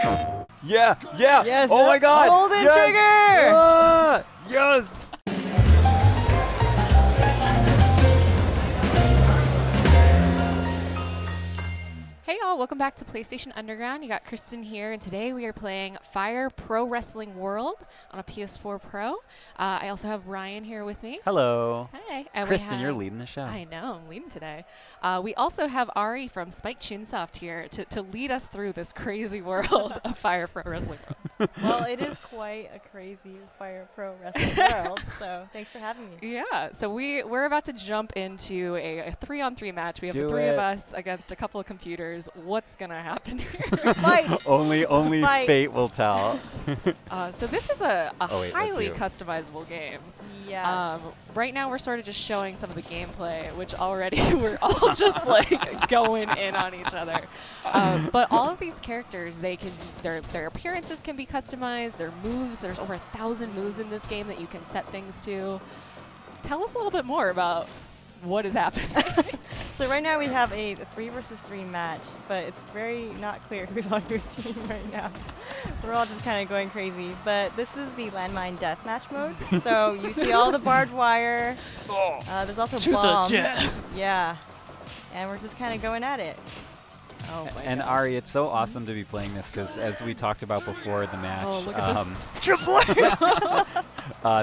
Yeah, yeah. Yes. Oh my God. Hold it, yes. trigger. Yes. Hey y'all, welcome back to PlayStation Underground. You got Kristen here, and today we are playing Fire Pro Wrestling World on a PS4 Pro. I also have Ryan here with me. Hello. Hey. And Kristen, you're leading the show. I know, I'm leading today. We also have Ari from Spike Chunsoft here to lead us through this crazy world of Fire Pro Wrestling World. Well, it is quite a crazy Fire Pro Wrestling world, so thanks for having me. Yeah, so we're about to jump into a 3-on-3 match. We have the three of us against a couple of computers. What's gonna happen here? Fight! Only Fight. fate will tell. So this is a wait, highly that's customizable game. Yes. Right now we're sort of just showing some of the gameplay, which already we're all just like going in on each other. But all of these characters, their appearances can be customized, their moves, there's over 1,000 moves in this game that you can set things to. Tell us a little bit more about what is happening. So right now we have a 3 versus 3 match, but it's very not clear who's on whose team right now. We're all just kind of going crazy. But this is the landmine deathmatch mode. So you see all the barbed wire. There's also bombs. Yeah. And we're just kind of going at it. Oh my And gosh. Ari, it's so awesome to be playing this because, as we talked about before the match, look at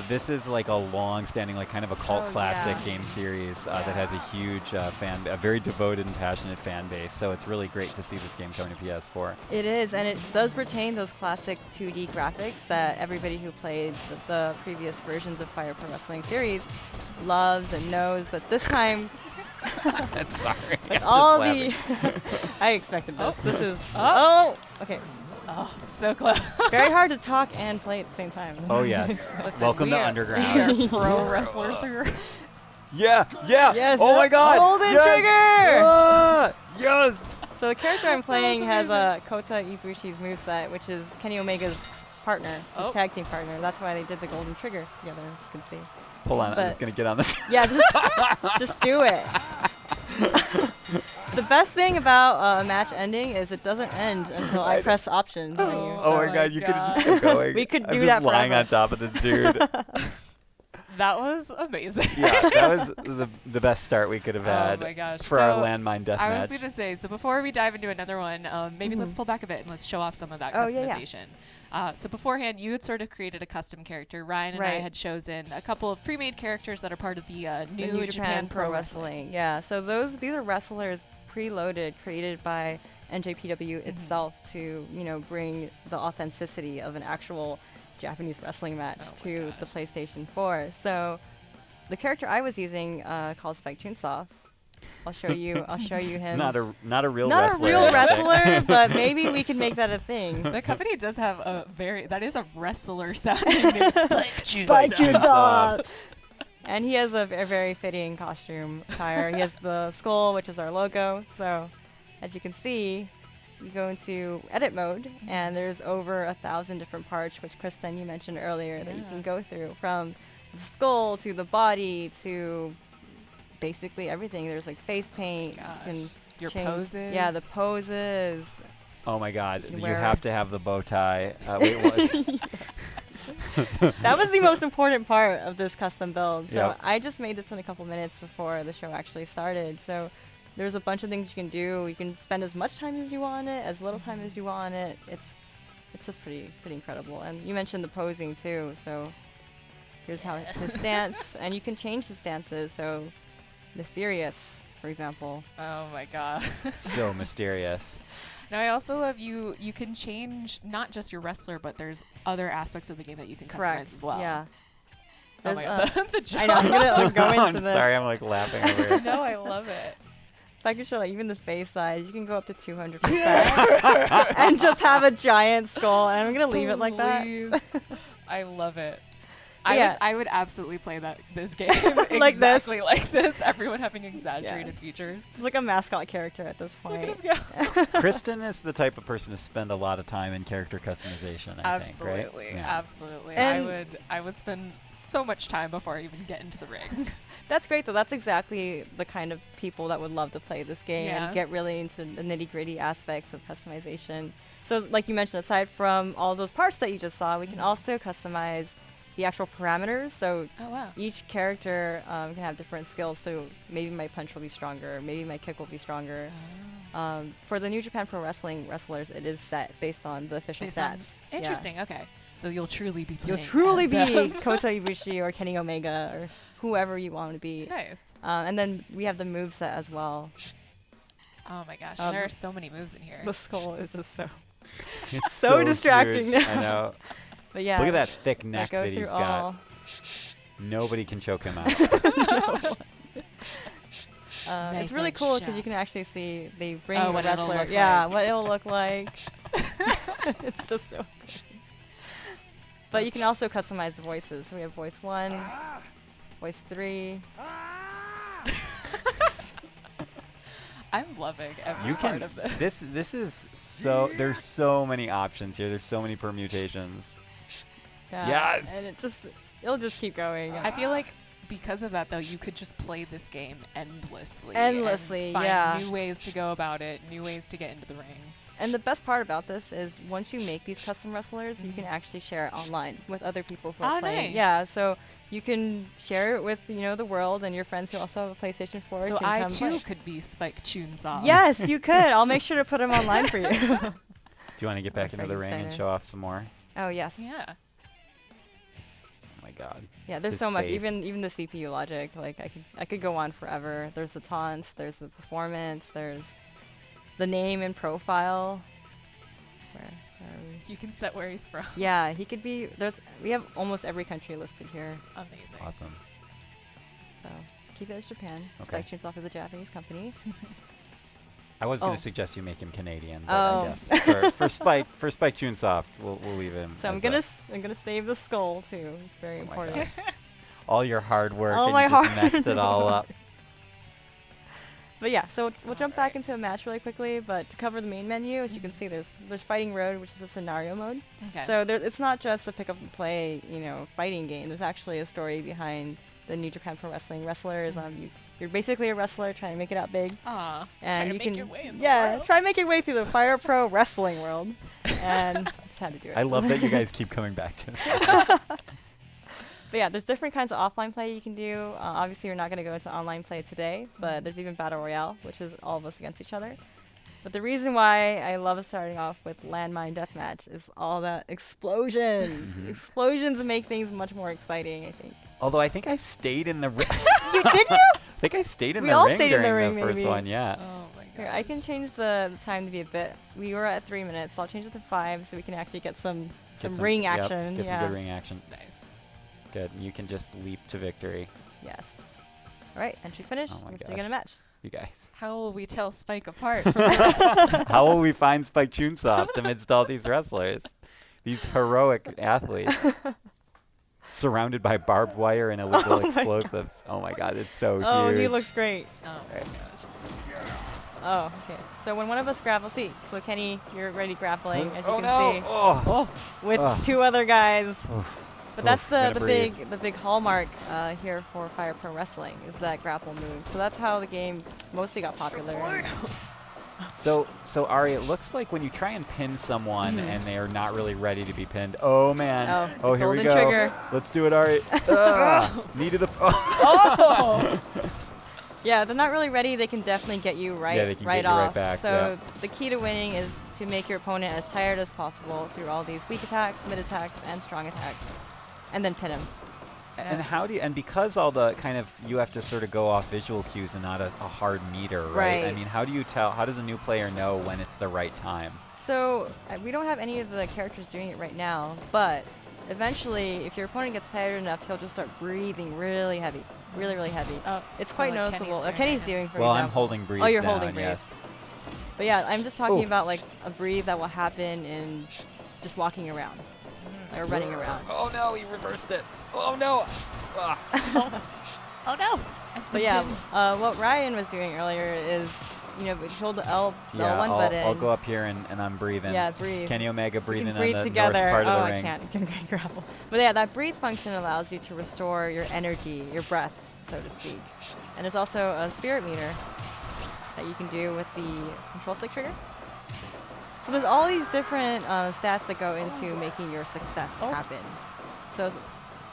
this is like a long-standing, like kind of a cult classic yeah. game series that has a huge a very devoted and passionate fan base. So it's really great to see this game coming to PS4. It is, and it does retain those classic 2D graphics that everybody who played the previous versions of Fire Pro Wrestling series loves and knows, but this time Sorry. with all the I expected this. This is okay. Oh, so close. Very hard to talk and play at the same time. Oh yes. Listen, Welcome we to are Underground. pro wrestlers through. Yeah, yeah. Yes. Oh my God. Hold it, yes. trigger. Yes. So the character I'm playing has Kota Ibushi's moveset, which is Kenny Omega's partner, his tag team partner. That's why they did the golden trigger together, as you can see. Hold on, I'm But- just gonna get on this. Yeah, just do it. The best thing about a match ending is it doesn't end until I press option. Oh my God, you could have just kept going. We could I'm do just that lying forever. on top of this dude. That was amazing. Yeah, that was the best start we could have had Oh my gosh. for our So, landmine deathmatch. I was going to say, so before we dive into another one, maybe let's pull back a bit and let's show off some of that Oh, yeah, yeah. customization. So beforehand, you had sort of created a custom character. Ryan and I Right. had chosen a couple of pre-made characters that are part of the The New Japan Pro Wrestling. Yeah, so these are wrestlers preloaded, created by NJPW itself to, bring the authenticity of an actual Japanese wrestling match to the PlayStation 4. So the character I was using called Spike Chunsoft. I'll show you him. It's not a real Not wrestler. a real I don't think. wrestler, but maybe we can make that a thing. The company does have that is a wrestler sounding name, Spike Chunsoft. And he has a very fitting costume attire. He has the skull, which is our logo. So, as you can see, you go into edit mode, and there's over 1,000 different parts, which Kristen, you mentioned earlier, that you can go through, from the skull to the body to basically everything. There's like face paint. You can Your change- poses. Yeah, the poses. Oh my God, can you wear- have to have the bow tie. Wait, what? That was the most important part of this custom build. So Yep. I just made this in a couple minutes before the show actually started. So there's a bunch of things you can do. You can spend as much time as you want on it, as little time as you want on it. It's just pretty incredible. And you mentioned the posing too. So here's how his stance, and you can change the stances. So mysterious, for example. Oh my God. So mysterious. Now I also love you can change not just your wrestler, but there's other aspects of the game that you can customize as well. Yeah. Oh There's, my God. The I know. I'm gonna go into I'm this. sorry, I'm like laughing over here. No, I love it. If I could show even the face size, you can go up to 200% and just have a giant skull. And I'm gonna leave it like that. Please. I love it. I would absolutely play this game Like this. exactly like this. Everyone having exaggerated features. It's like a mascot character at this point. Look at him go. Kristen is the type of person to spend a lot of time in character customization, I think, right? Absolutely, Yeah. absolutely. And I would spend so much time before I even get into the ring. That's great, though. That's exactly the kind of people that would love to play this game Yeah. and get really into the nitty-gritty aspects of customization. So, like you mentioned, aside from all those parts that you just saw, we can also customize the actual parameters. So Oh wow. each character can have different skills. So maybe my punch will be stronger, maybe my kick will be stronger. For the New Japan Pro Wrestling wrestlers, it is set based on the official Based on- stats. Yeah. Interesting. Okay. So you'll truly be You'll playing truly as be them. Kota Ibushi or Kenny Omega or whoever you want to be. Nice. And then we have the moveset as well. Oh my gosh. Um, there are so many moves in here. The skull is just so. It's So distracting huge. I now. know. But yeah. Look at that thick neck go that through he's all. got. Nobody can choke him out. It's really Knife-edge cool because you shot. can actually see they bring Oh, the what it'll wrestler. look Yeah, like. what it'll look like. It's just so. But you can also customize the voices. So we have voice 1, voice 3. I'm loving every You part can. of this. This is so. There's so many options here. There's so many permutations. Yeah, Yes! And it'll just keep going. I feel like because of that, though, you could just play this game endlessly. Endlessly, and find yeah. new ways to go about it, new ways to get into the ring. And the best part about this is once you make these custom wrestlers, you can actually share it online with other people who are Oh, playing. nice. Yeah, so you can share it with the world and your friends who also have a PlayStation 4. So can I come too play. could be Spike Tunesoft. Yes, you could. I'll make sure to put them online for you. Do you want to get back I'll into try the to ring and center. show off some more? Oh yes. Yeah. Oh my God. Yeah, there's His so much. face. Even the CPU logic. Like I could go on forever. There's the taunts. There's the performance. There's the name and profile. Where are we? You can set where he's from. Yeah, he could be. We have almost every country listed here. Amazing. Awesome. So keep it as Japan. Okay. Spike Chunsoft is a Japanese company. I was going Oh. to suggest you make him Canadian, but Oh. I guess for Spike Chunsoft, we'll leave him. So I'm as gonna a- I'm gonna save the skull too. It's very Oh my important. gosh. all your hard work All and my you just hard messed it all up. But yeah, so we'll jump back Alright. into a match really quickly. But to cover the main menu, as you can see, there's Fighting Road, which is a scenario mode. Okay. So it's not just a pick up and play, fighting game. There's actually a story behind the New Japan Pro Wrestling wrestlers. You're basically a wrestler trying to make it out big, Aw. and try to you make can your way in the world. try and make your way through the Fire Pro Wrestling world. And just had to do it. I love that you guys keep coming back to it. But yeah, there's different kinds of offline play you can do. Obviously, you're not going to go into online play today, but there's even Battle Royale, which is all of us against each other. But the reason why I love starting off with Landmine Deathmatch is all the explosions. Explosions make things much more exciting, I think. Although I think I stayed in the ring. Did you? I think I stayed in We the all ring stayed in the during ring, the first maybe. one, yeah. Oh my god. Here, I can change the time to be a bit. We were at 3 minutes, so I'll change it to 5 so we can actually get some Get ring yep, action. Get yeah. some good ring action. Nice. Good. You can just leap to victory, Yes. All right, entry finished. Oh my Let's begin a gosh. match. you guys. How will we tell Spike apart from the How will we find Spike Chunsoft amidst all these wrestlers? These heroic athletes. Surrounded by barbed wire and illegal Oh my explosives. Oh my god, it's so huge. Oh, he looks great. Oh my Right. gosh. Oh, okay. So when one of us grapples, so Kenny, you're already grappling, as you oh can no! see, Oh. with Ugh. 2 other guys. Oof. But that's Oof, gotta the breathe. big hallmark here for Fire Pro Wrestling is that grapple move. So that's how the game mostly got popular. So Ari, it looks like when you try and pin someone Mhm. and they're not really ready to be pinned. Oh man! Oh, the here we golden go. trigger. Let's do it, Ari. Knee to the. Oh! Yeah, if they're not really ready, they can definitely get you right, Yeah, they can right get you right off. back, So the key to winning is to make your opponent as tired as possible through all these weak attacks, mid attacks, and strong attacks, and then pin him. And how do you? And because all the kind of you have to sort of go off visual cues and not a hard meter, right? I Right. mean, how do you tell? How does a new player know when it's the right time? So we don't have any of the characters doing it right now, but eventually, if your opponent gets tired enough, he'll just start breathing really heavy, really heavy. Oh, It's so quite like noticeable. Kenny's Kenny's doing doing, for Well, I'm example. holding breathe. Oh, you're down, holding breathe. Yes. But yeah, I'm just talking Ooh. about like a breathe that will happen in just walking around. or running around. Oh no, he reversed it. Oh no. Ah. Oh no. But yeah, what Ryan was doing earlier is, you know, if you hold the L1 button. I'll go up here and I'm breathing. Yeah, breathe. Kenny Omega breathing You can breathe on the together. north part of the I ring. can't. You can grapple. But yeah, that breathe function allows you to restore your energy, your breath, so to speak. And there's also a spirit meter that you can do with the control stick trigger. So there's all these different stats that go into making your success happen. So,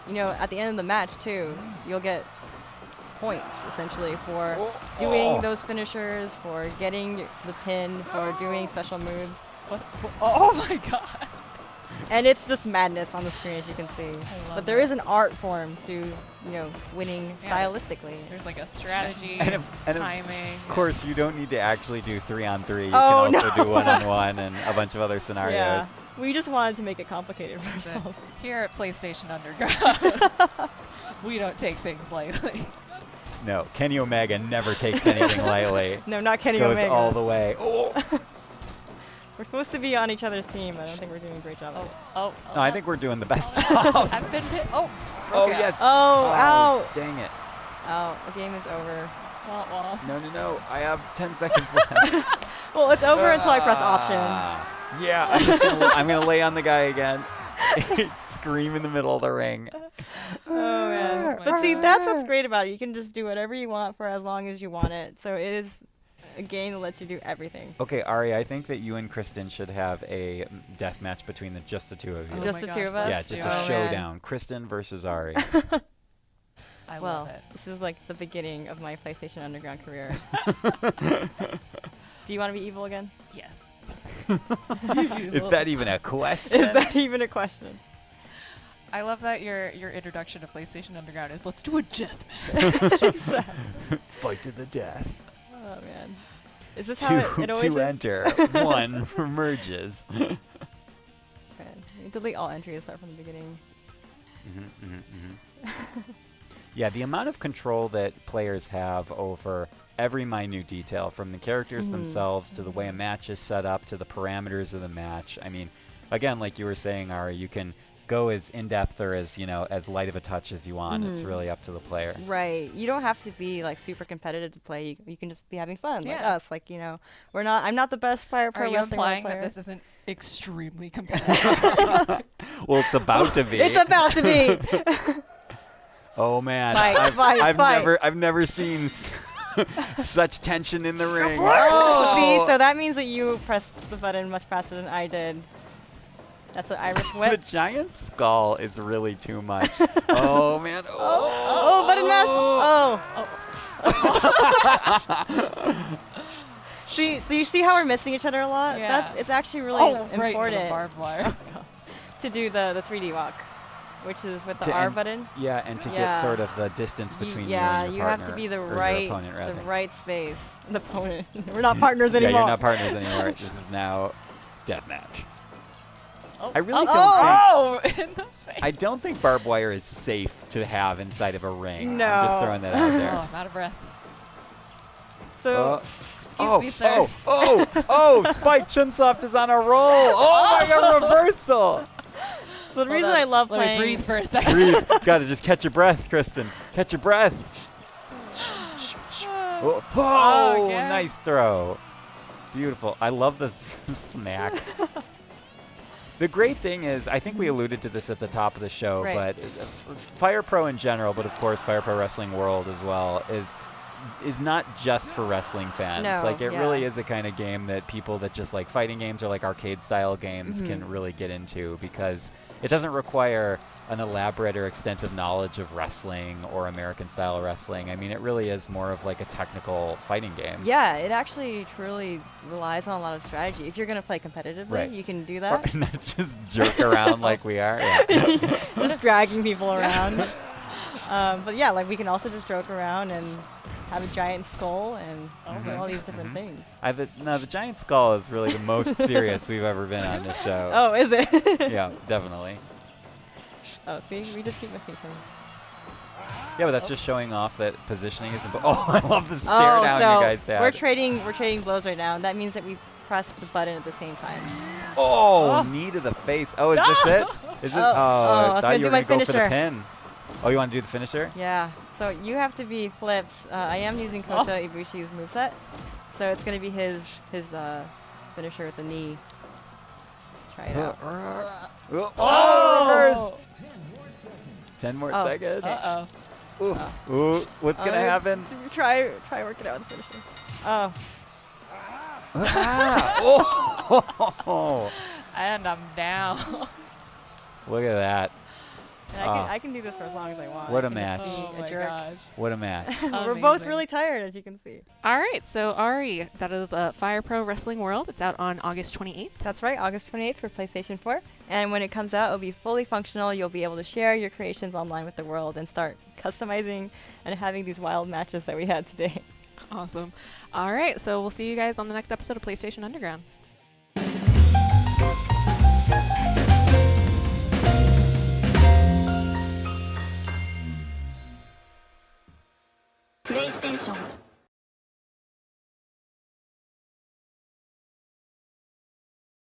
you know, at the end of the match too, you'll get points essentially for doing those finishers, for getting the pin, for doing special moves. What? Oh my god. And it's just madness on the screen, as you can see. But there is an art form to, you know, winning stylistically. There's like a strategy, And timing. Of course, you don't need to actually do 3-on-3. You Oh, can also no. do 1-on-1 and a bunch of other scenarios. Yeah. We just wanted to make it complicated for So ourselves. here at PlayStation Underground, we don't take things lightly. No, Kenny Omega never takes anything lightly. No, not Kenny Goes Omega. all the way. Oh. We're supposed to be on each other's team. I don't think we're doing a great job of it. No, I think we're doing the best job. I've been hit. Oh. Oh, okay. yes. Oh, ow. Dang it. Oh, the game is over. Wah, wah. No. I have 10 seconds left. Well, it's over until I press option. Yeah, I'm gonna lay on the guy again. Scream in the middle of the ring. Oh, man. But see, that's what's great about it. You can just do whatever you want for as long as you want it. So it is a game that lets you do everything. Okay, Ari, I think that you and Kristen should have a death match between just the two of you. Oh Just my the two gosh, of us? Yeah, let's just do a it. man. showdown. Kristen versus Ari. I Well, love it. this is like the beginning of my PlayStation Underground career. Do you want to be evil again? Yes. Is that even a question? Is that even a question? I love that your introduction to PlayStation Underground is let's do a deathmatch. Fight to the death. Oh, man. Is this how it always Two is? enter, one merges. Man, you delete all entries, start from the beginning. Yeah, the amount of control that players have over every minute detail, from the characters themselves to the way a match is set up to the parameters of the match. I mean, again, like you were saying, Ari, you can go as in-depth or as, you know, as light of a touch as you want. It's really up to the player. Right. You don't have to be like super competitive to play. You can just be having fun, like Yeah. us. Like, you know, I'm not the best Fire Pro Are you Wrestling implying player. that this isn't extremely competitive? Well, it's about to be. It's about to be. Oh man, Fight, I've never seen such tension in the ring. Oh, see, so that means that you pressed the button much faster than I did. That's an Irish The whip. giant skull is really too much. Oh man. Oh, button mash. Oh. See, so you see how we're missing each other a lot? Yeah. It's actually really Right into the important barbed wire. to do the 3D walk, which is with the To R end- button. Yeah, and to Yeah. get sort of the distance between you yeah, and you your have partner. to be the or your right, opponent, rather. the right space. The opponent. We're not partners anymore. Yeah, you're not partners anymore. This is now deathmatch. Oh. I really Oh, in the face. I don't think barbed wire is safe to have inside of a ring. No. I'm just throwing that out Oh, there. I'm out of breath. So Oh, me, sir. Spike Chunsoft is on a roll. Oh my god, reversal. the reason I love Let me playing. breathe for a second. Breathe. Gotta just catch your breath, Kristen. Catch your breath. Oh, yeah. nice throw. Beautiful. I love the smacks. The great thing is, I think we alluded to this at the top of the show, Right. but Fire Pro in general, but of course Fire Pro Wrestling World as well, is not just for wrestling fans. No, Like it yeah. really is a kind of game that people that just like fighting games or like arcade style games can really get into, because it doesn't require an elaborate or extensive knowledge of wrestling or American style wrestling. I mean, it really is more of like a technical fighting game. Yeah, it actually truly relies on a lot of strategy. If you're going to play competitively, Right. you can do Or that. not just jerk around like we are. Yeah. Just dragging people around. But yeah, like we can also just joke around and have a giant skull and do all these different things. The giant skull is really the most serious we've ever been on this show. Oh, is it? Yeah, definitely. Oh, see, we just keep missing each other. Yeah, but that's just showing off that positioning is important. Oh, I love the stare Oh, down so you guys have. we're trading blows right now. That means that we press the button at the same time. Oh, knee to the face. Oh, is this it? Is it? Oh, I I was thought gonna you do were my gonna go for the finisher. pin. Oh, you want to do the finisher? Yeah. So you have to be flipped. I am using Kota Ibushi's moveset, so it's gonna be his finisher with the knee. Try it out. Oh, reversed. 10 more Oh, seconds. Uh-oh. Ooh, what's gonna happen? Try working out with the finisher. Oh. Oh, And I'm down. look at that. And I can do this for as long as I want. What I a can just match. be Oh a my jerk. gosh. What a match. We're both Amazing. really tired, as you can see. All right, so Ari, that is Fire Pro Wrestling World. It's out on August 28th. That's right, August 28th for PlayStation 4. And when it comes out, it'll be fully functional. You'll be able to share your creations online with the world and start customizing and having these wild matches that we had today. Awesome. All right, so we'll see you guys on the next episode of PlayStation Underground.